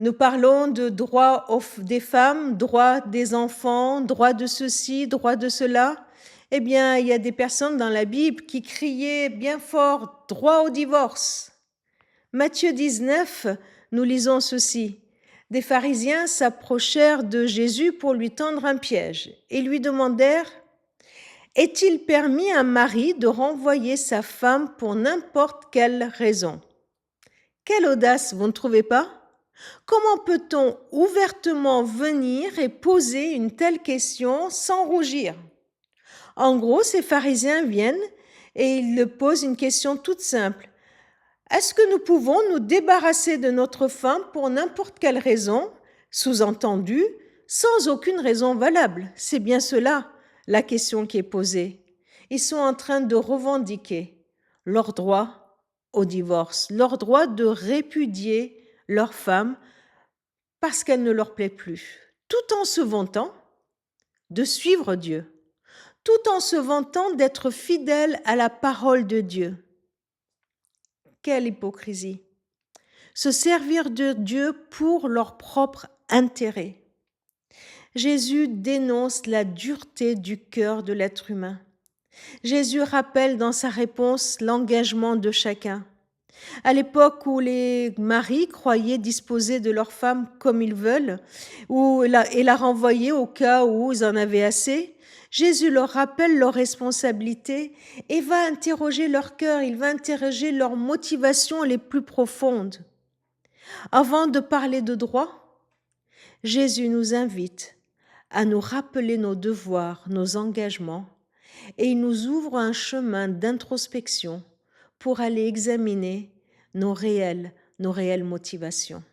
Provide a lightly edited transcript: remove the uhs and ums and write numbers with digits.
Nous parlons de droit des femmes, droit des enfants, droit de ceci, droit de cela. Eh bien, il y a des personnes dans la Bible qui criaient bien fort droit au divorce. Matthieu 19, nous lisons ceci. Des pharisiens s'approchèrent de Jésus pour lui tendre un piège et lui demandèrent: est-il permis à un mari de renvoyer sa femme pour n'importe quelle raison? Quelle audace, vous ne trouvez pas? Comment peut-on ouvertement venir et poser une telle question sans rougir? En gros, ces pharisiens viennent et ils posent une question toute simple. Est-ce que nous pouvons nous débarrasser de notre femme pour n'importe quelle raison, sous-entendu, sans aucune raison valable? C'est bien cela, la question qui est posée. Ils sont en train de revendiquer leur droit au divorce, leur droit de répudier leur femme parce qu'elle ne leur plaît plus, tout en se vantant de suivre Dieu, tout en se vantant d'être fidèles à la parole de Dieu. Quelle hypocrisie! Se servir de Dieu pour leur propre intérêt. Jésus dénonce la dureté du cœur de l'être humain. Jésus rappelle dans sa réponse l'engagement de chacun. À l'époque où les maris croyaient disposer de leur femme comme ils veulent et la renvoyer au cas où ils en avaient assez, Jésus leur rappelle leurs responsabilités et va interroger leur cœur, il va interroger leurs motivations les plus profondes. Avant de parler de droit, Jésus nous invite à nous rappeler nos devoirs, nos engagements, et il nous ouvre un chemin d'introspection pour aller examiner nos réelles motivations.